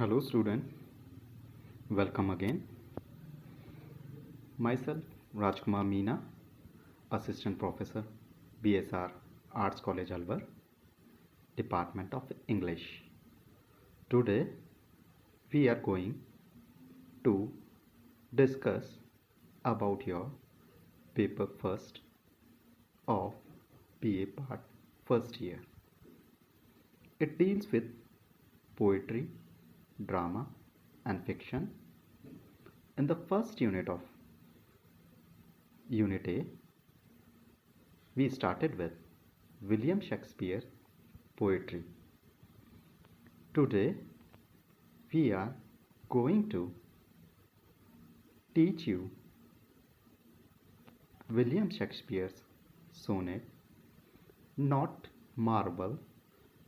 Hello student, welcome again. Myself Rajkumar Meena, Assistant Professor, BSR Arts College Alwar, Department of English. Today we are going to discuss about your paper first of BA part first year. It deals with poetry, drama and fiction. In the first unit of Unit A, we started with William Shakespeare poetry. Today, we are going to teach you William Shakespeare's sonnet, not marble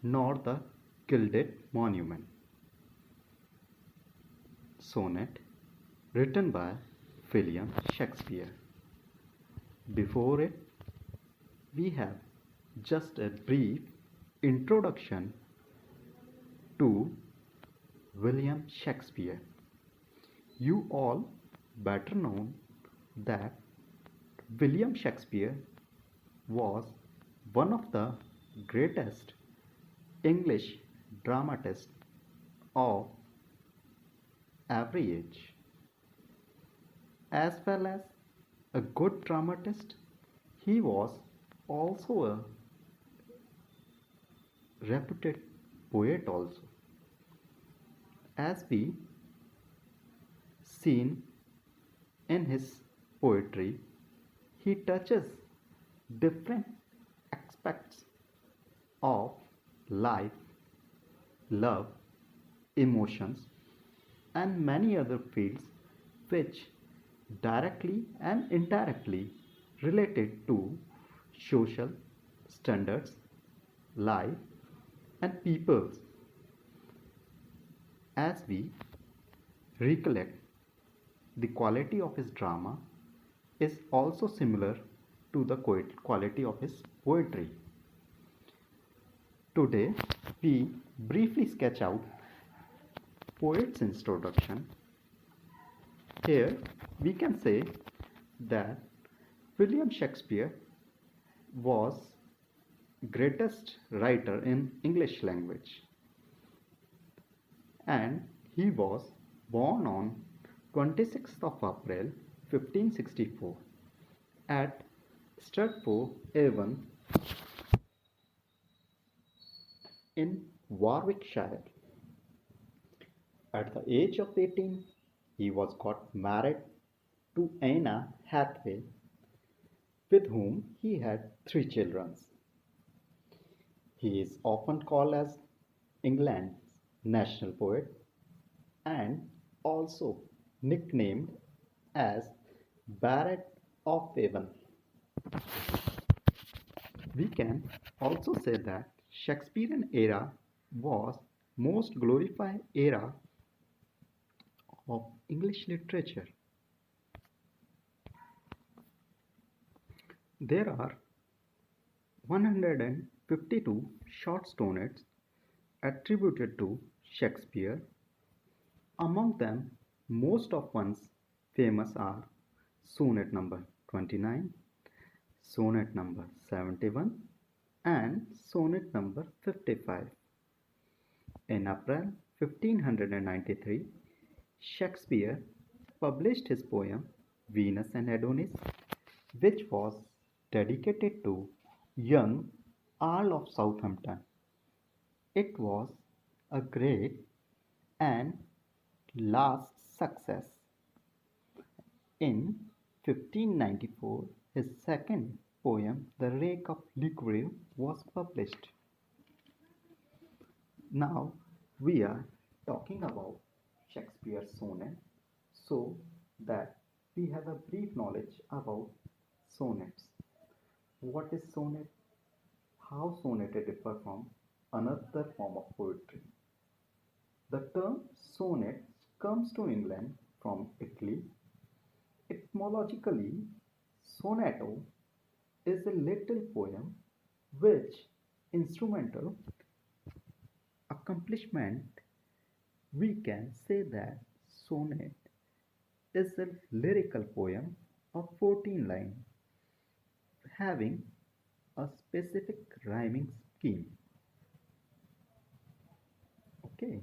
nor the gilded monument. Sonnet written by William Shakespeare. Before it, we have just a brief introduction to William Shakespeare. You all better know that William Shakespeare was one of the greatest English dramatists of every age. As well as a good dramatist, he was also a reputed poet also. As we seen in his poetry, he touches different aspects of life, love, emotions, and many other fields which directly and indirectly related to social standards, life, and peoples. As we recollect, the quality of his drama is also similar to the quality of his poetry. Today, we briefly sketch out poet's introduction. Here, we can say that William Shakespeare was greatest writer in English language, and he was born on 26th of April 1564 at Stratford-on-Avon in Warwickshire. At the age of 18, he was got married to Anna Hathaway, with whom he had 3 children. He is often called as England's national poet and also nicknamed as Baron of Avon. We can also say that Shakespearean era was most glorified era of English literature. There are 152 short sonnets attributed to Shakespeare. Among them, most of one's famous are sonnet number 29, sonnet number 71, and sonnet number 55. In April 1593, Shakespeare published his poem Venus and Adonis, which was dedicated to young Earl of Southampton. It was a great and last success. In 1594, his second poem, The Rake of Liquor, was published. Now we are talking about Shakespeare's sonnet so that we have a brief knowledge about sonnets. What is sonnet? How sonnet differ from another form of poetry? The term sonnet comes to England from Italy. Etymologically, sonetto is a little poem which instrumental accomplishment We can say that sonnet is a lyrical poem of 14 lines having a specific rhyming scheme. Okay,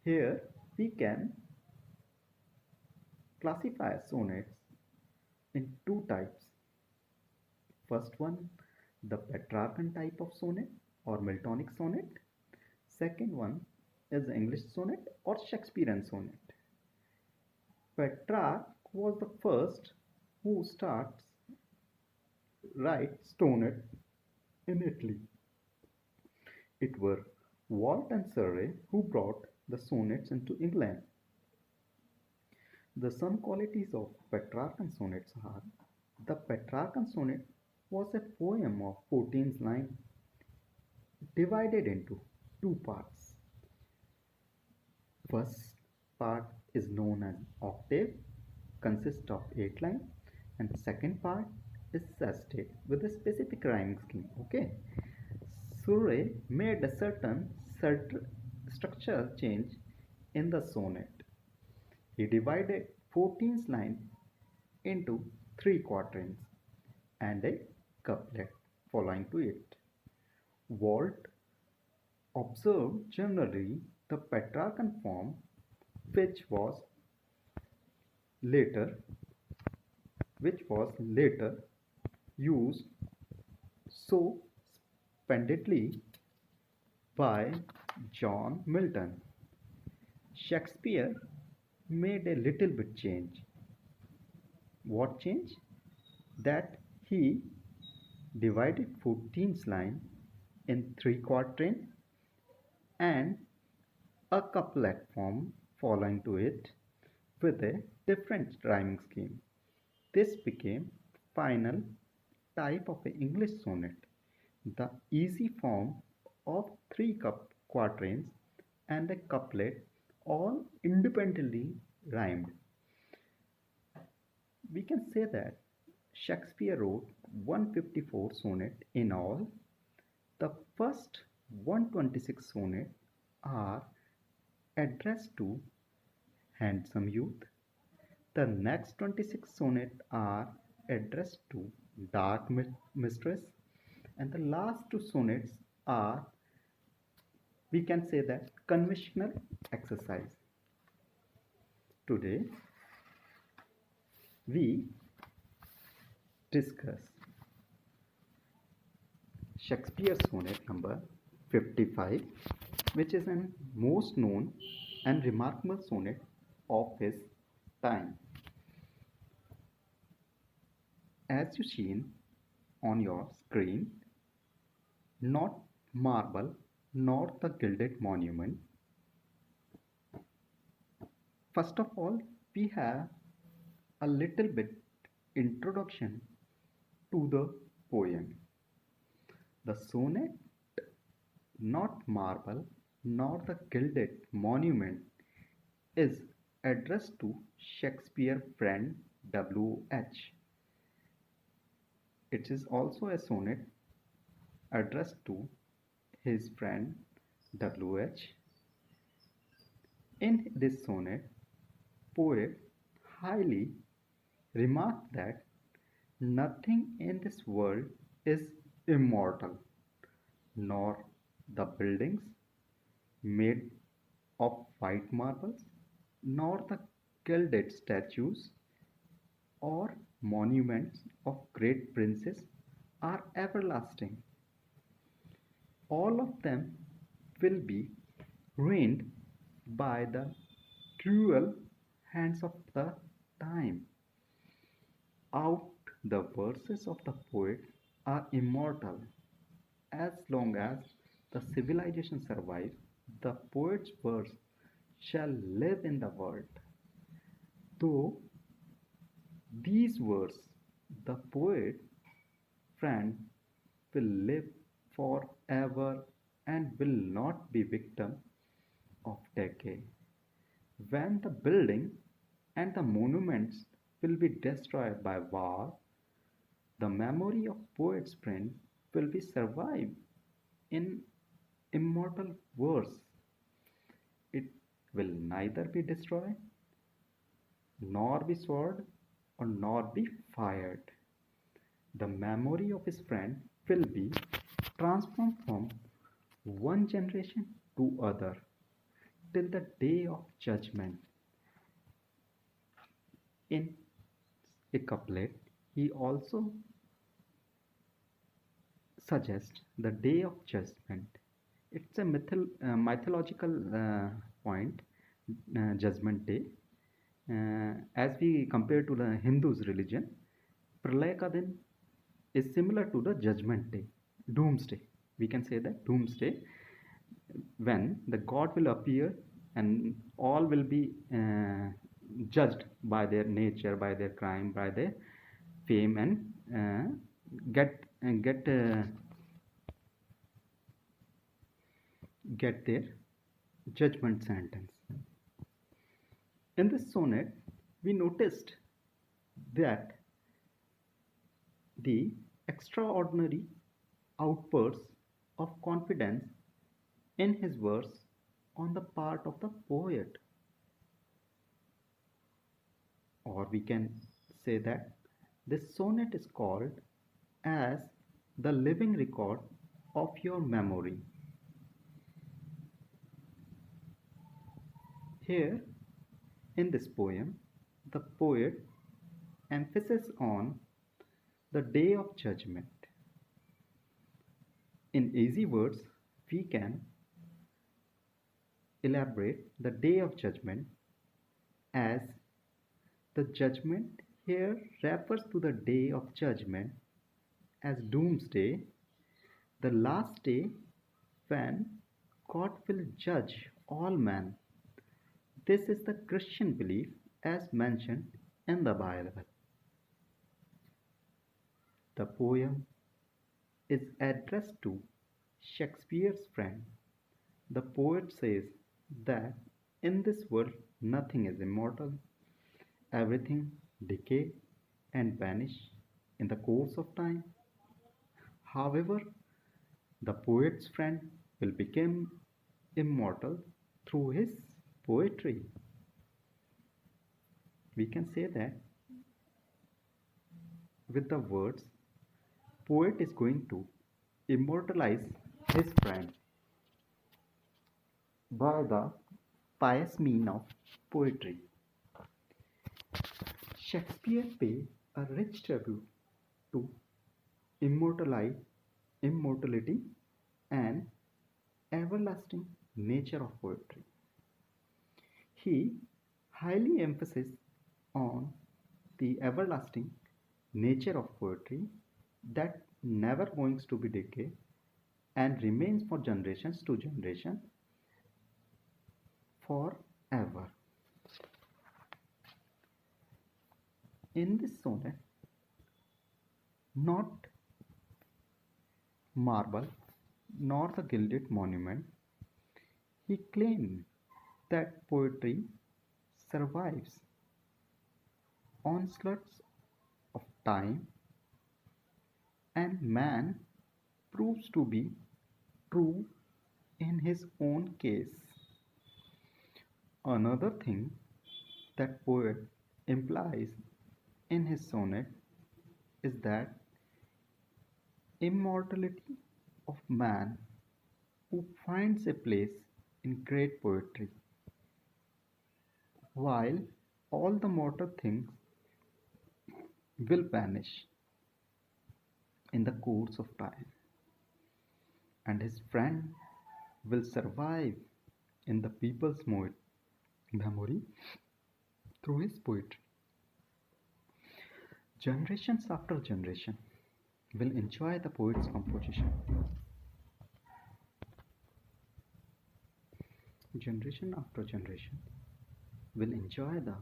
here we can classify sonnets in two types. First one, the Petrarchan type of sonnet or Miltonic sonnet. Second one is English sonnet or Shakespearean sonnet. Petrarch was the first who starts write sonnet in Italy. It were Walt and Surrey who brought the sonnets into England. The some qualities of Petrarchan sonnets are: the Petrarchan sonnet was a poem of 14 lines divided into two parts. First part is known as octave, consists of 8 lines, and second part is sestet with a specific rhyming scheme. Okay, Surrey made a certain structure change in the sonnet. He divided 14 lines into three quatrains and a couplet following to it. Walt observed generally the Petrarchan form, which was later used so splendidly by John Milton. Shakespeare made a little bit change. What change? That he divided 14th line in three quatrains and a couplet form following to it with a different rhyming scheme. This became final type of an English sonnet, the easy form of three quatrains and a couplet all independently rhymed. We can say that Shakespeare wrote 154 sonnets in all. The first 126 sonnets are addressed to handsome youth. The next 26 sonnets are addressed to dark mistress, and the last two sonnets are, we can say that, conventional exercise. Today we discuss Shakespeare's sonnet number 55, which is the most known and remarkable sonnet of his time. As you seen on your screen, not marble nor the gilded monument. First of all, we have a little bit introduction to the poem. The sonnet, not marble nor the gilded monument, is addressed to Shakespeare friend W.H. It is also a sonnet addressed to his friend W.H. In this sonnet, poet highly remarked that nothing in this world is immortal, nor the buildings made of white marbles, nor the gilded statues or monuments of great princes are everlasting. All of them will be ruined by the cruel hands of the time. Out the verses of the poet are immortal. As long as the civilization survives, the poet's verse shall live in the world. Though these words, the poet friend will live forever and will not be victim of decay. When the building and the monuments will be destroyed by war, the memory of poet's friend will be survived in immortal verse. It will neither be destroyed, nor be sword, or nor be fired. The memory of his friend will be transformed from one generation to other till the day of judgment. In a couplet, he also suggests the day of judgment. It's a mythological point, judgment day. As we compare to the Hindus' religion, Pralay ka din is similar to the judgment day, doomsday. We can say that doomsday, when the God will appear and all will be judged by their nature, by their crime, by their fame, and get their judgment sentence. In this sonnet, we noticed that the extraordinary outbursts of confidence in his verse on the part of the poet. Or we can say that this sonnet is called as the living record of your memory. Here, in this poem, the poet emphasizes on the day of judgment. In easy words, we can elaborate the day of judgment as the judgment here refers to the day of judgment as doomsday, the last day when God will judge all men. This is the Christian belief as mentioned in the Bible. The poem is addressed to Shakespeare's friend. The poet says that in this world nothing is immortal, everything decay and vanish in the course of time. However, the poet's friend will become immortal through his poetry. We can say that with the words, poet is going to immortalize his friend by the pious mean of poetry. Shakespeare paid a rich tribute to immortality and everlasting nature of poetry. He highly emphasized on the everlasting nature of poetry that never going to be decay and remains for generations to generation forever. In this sonnet, not marble nor the gilded monument, he claimed that poetry survives onslaughts of time and man proves to be true in his own case. Another thing that poet implies in his sonnet is that immortality of man who finds a place in great poetry, while all the mortal things will vanish in the course of time, and his friend will survive in the people's memory through his poetry. Generations after generation will enjoy the poet's composition. Generation after generation will enjoy the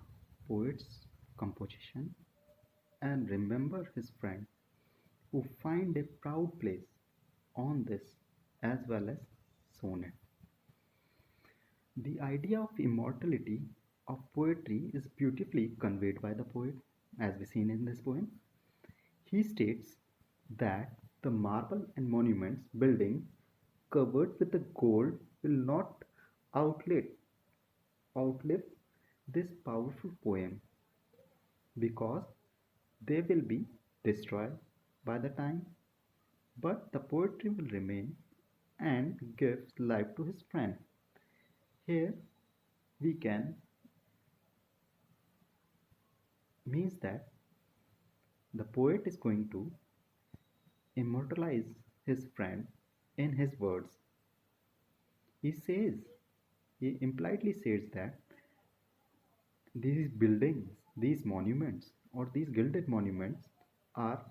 poet's composition and remember his friend who find a proud place on this as well as sonnet. The idea of immortality of poetry is beautifully conveyed by the poet as we seen in this poem. He states that the marble and monuments building covered with the gold will not outlive outlive this powerful poem because they will be destroyed by the time, but the poetry will remain and gives life to his friend. Here we can means that the poet is going to immortalize his friend in his words. He says, he impliedly says that these buildings, these monuments, or these gilded monuments are,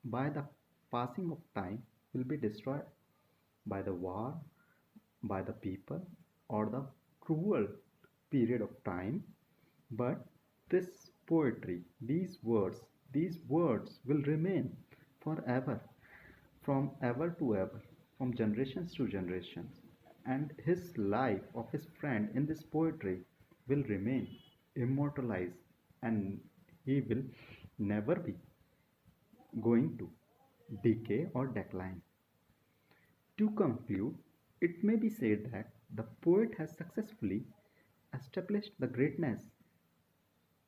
by the passing of time, will be destroyed by the war, by the people, or the cruel period of time. But this poetry, these words will remain forever, from ever to ever, from generations to generations. And his life of his friend in this poetry will remain immortalized, and he will never be going to decay or decline. To conclude, it may be said that the poet has successfully established the greatness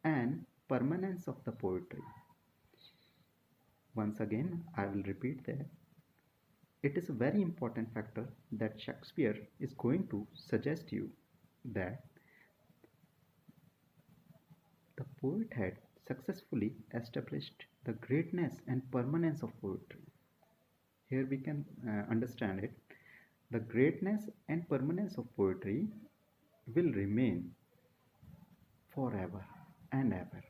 and permanence of the poetry. Once again, I will repeat that it is a very important factor that Shakespeare is going to suggest you that the poet had successfully established the greatness and permanence of poetry. Here we can understand it. The greatness and permanence of poetry will remain forever and ever.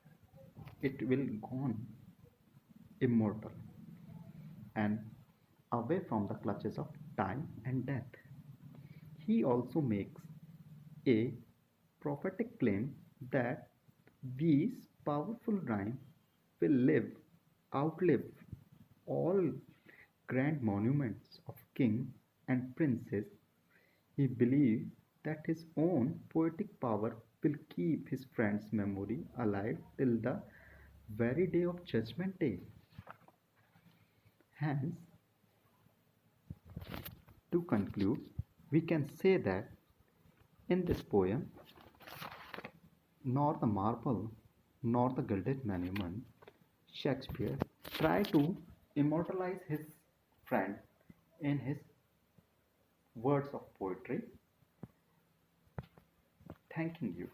It will gone immortal and away from the clutches of time and death. He also makes a prophetic claim that these powerful rhymes will outlive all grand monuments of kings and princes. He believed that his own poetic power will keep his friend's memory alive till the very day of Judgment Day. Hence, to conclude, we can say that in this poem, nor the marble nor the gilded monument, Shakespeare tried to immortalize his friend in his words of poetry. Thanking you.